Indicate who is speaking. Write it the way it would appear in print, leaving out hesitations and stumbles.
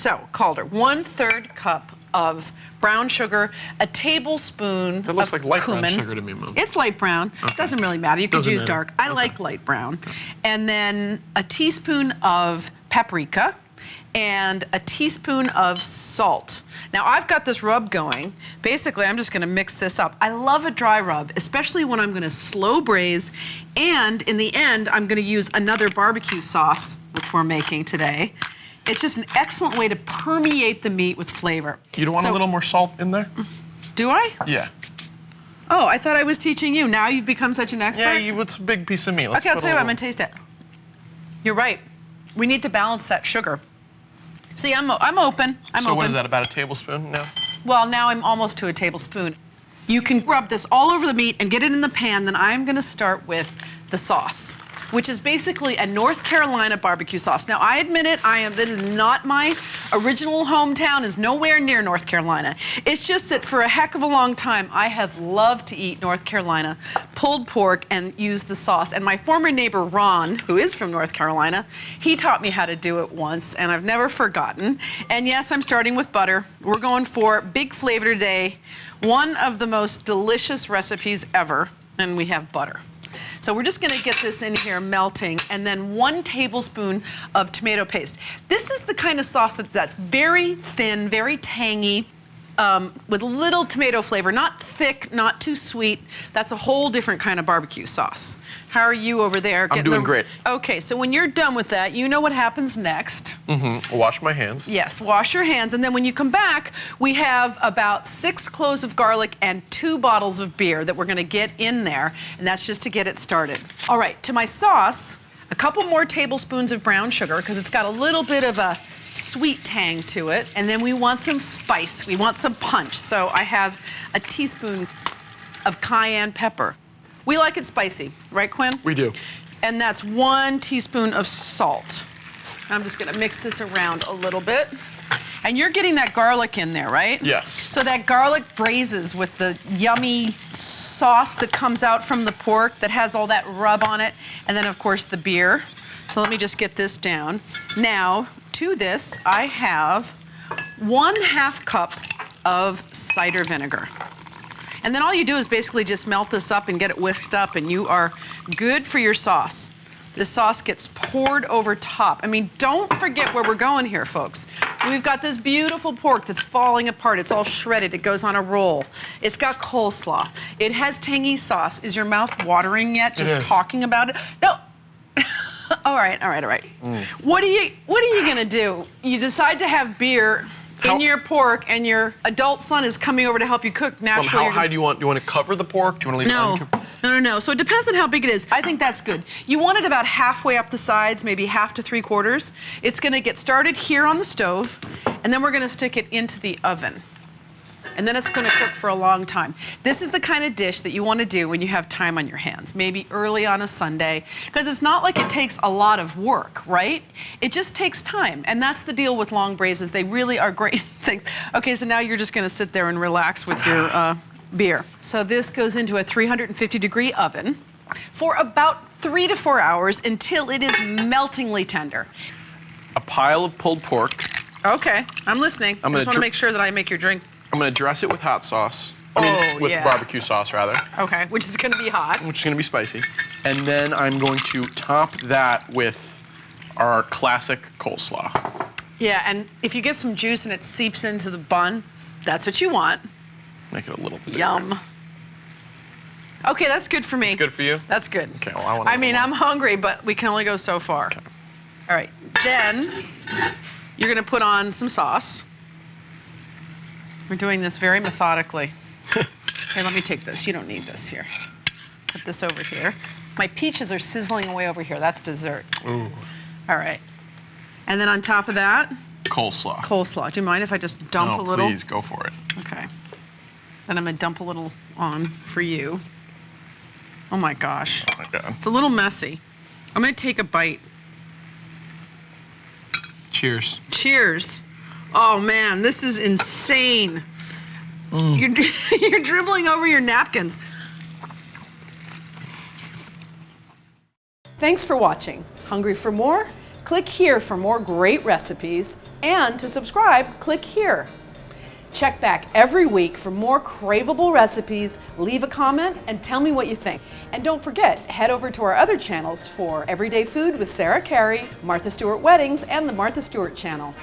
Speaker 1: So, Calder, 1/3 cup of brown sugar, a tablespoon
Speaker 2: It looks
Speaker 1: of
Speaker 2: like light brown
Speaker 1: cumin.
Speaker 2: sugar to me, Mom.
Speaker 1: It's light brown.
Speaker 2: Okay.
Speaker 1: Doesn't really matter. You could
Speaker 2: Doesn't
Speaker 1: use
Speaker 2: matter.
Speaker 1: dark. I like light brown.
Speaker 2: Okay.
Speaker 1: And then a teaspoon of paprika and a teaspoon of salt. Now, I've got this rub going. Basically, I'm just going to mix this up. I love a dry rub, especially when I'm going to slow braise. And in the end, I'm going to use another barbecue sauce, which we're making today. It's just an excellent way to permeate the meat with flavor.
Speaker 2: You don't want a little more salt in there?
Speaker 1: Do I?
Speaker 2: Yeah.
Speaker 1: Oh, I thought I was teaching you. Now you've become such an expert?
Speaker 2: Yeah, it's a big piece of meat. Let's
Speaker 1: Okay, I'll
Speaker 2: put
Speaker 1: tell you
Speaker 2: a
Speaker 1: what, I'm going to taste it. You're right. We need to balance that sugar. See, I'm open. I'm
Speaker 2: So
Speaker 1: open.
Speaker 2: what is that, about a tablespoon now?
Speaker 1: Well, now I'm almost to a tablespoon. You can rub this all over the meat and get it in the pan. Then I'm going to start with the sauce, which is basically a North Carolina barbecue sauce. Now, I admit it, that is not my original hometown, is nowhere near North Carolina. It's just that for a heck of a long time, I have loved to eat North Carolina pulled pork and use the sauce. And my former neighbor, Ron, who is from North Carolina, he taught me how to do it once, and I've never forgotten. And yes, I'm starting with butter. We're going for big flavor today. One of the most delicious recipes ever, and we have butter. So we're just going to get this in here melting, and then 1 tablespoon of tomato paste. This is the kind of sauce that's very thin, very tangy, with little tomato flavor, not thick, not too sweet. That's a whole different kind of barbecue sauce. How are you over there?
Speaker 2: I'm doing great.
Speaker 1: Okay, so when you're done with that, you know what happens next.
Speaker 2: Wash my hands.
Speaker 1: Yes, wash your hands, and then when you come back, we have about 6 cloves of garlic and 2 bottles of beer that we're gonna get in there, and that's just to get it started. All right, to my sauce, a couple more tablespoons of brown sugar, because it's got a little bit of a sweet tang to it, and then we want some spice, we want some punch. So I have a teaspoon of cayenne pepper. We like it spicy, right, Quinn?
Speaker 2: We do.
Speaker 1: And that's 1 teaspoon of salt. I'm just gonna mix this around a little bit. And you're getting that garlic in there, right?
Speaker 2: Yes.
Speaker 1: So that garlic braises with the yummy sauce that comes out from the pork that has all that rub on it, and then of course the beer. So let me just get this down. Now, to this, I have 1/2 cup of cider vinegar. And then all you do is basically just melt this up and get it whisked up, and you are good for your sauce. The sauce gets poured over top. I mean, don't forget where we're going here, folks. We've got this beautiful pork that's falling apart. It's all shredded. It goes on a roll. It's got coleslaw. It has tangy sauce. Is your mouth watering yet, just talking about it? No. All right. What are you gonna do? You decide to have beer in your pork, and your adult son is coming over to help you cook. Naturally,
Speaker 2: How high do you want? Do you want to cover the pork? Do you want to leave it uncooked?
Speaker 1: No. So it depends on how big it is. I think that's good. You want it about halfway up the sides, maybe 1/2 to 3/4. It's gonna get started here on the stove, and then we're gonna stick it into the oven. And then it's gonna cook for a long time. This is the kind of dish that you wanna do when you have time on your hands, maybe early on a Sunday, because it's not like it takes a lot of work, right? It just takes time, and that's the deal with long braises. They really are great things. Okay, so now you're just gonna sit there and relax with your beer. So this goes into a 350-degree oven for about 3 to 4 hours until it is meltingly tender.
Speaker 2: A pile of pulled pork.
Speaker 1: Okay, I'm listening. I just wanna make sure that I make your drink.
Speaker 2: I'm gonna dress it with hot sauce. With barbecue sauce, rather.
Speaker 1: Okay, which is gonna be hot.
Speaker 2: Which is gonna be spicy. And then I'm going to top that with our classic coleslaw.
Speaker 1: Yeah, and if you get some juice and it seeps into the bun, that's what you want.
Speaker 2: Make it a little bit.
Speaker 1: Yum. Okay, that's good for me.
Speaker 2: It's good for you?
Speaker 1: That's good.
Speaker 2: Okay, well, I want to.
Speaker 1: I mean, I'm hungry, but we can only go so far.
Speaker 2: Okay.
Speaker 1: All right, then you're gonna put on some sauce. We're doing this very methodically. Okay, let me take this. You don't need this here. Put this over here. My peaches are sizzling away over here. That's dessert.
Speaker 2: Ooh.
Speaker 1: All right. And then on top of that,
Speaker 2: coleslaw.
Speaker 1: Coleslaw. Do you mind if I just dump a little?
Speaker 2: Please, go for it.
Speaker 1: Okay. Then I'm gonna dump a little on for you. Oh my gosh.
Speaker 2: Oh my God.
Speaker 1: It's a little messy. I'm gonna take a bite.
Speaker 2: Cheers.
Speaker 1: Cheers. Oh man, this is insane. You're dribbling over your napkins. Thanks for watching. Hungry for more? Click here for more great recipes, and to subscribe, click here. Check back every week for more craveable recipes, leave a comment, and tell me what you think. And don't forget, head over to our other channels for Everyday Food with Sarah Carey, Martha Stewart Weddings, and the Martha Stewart channel.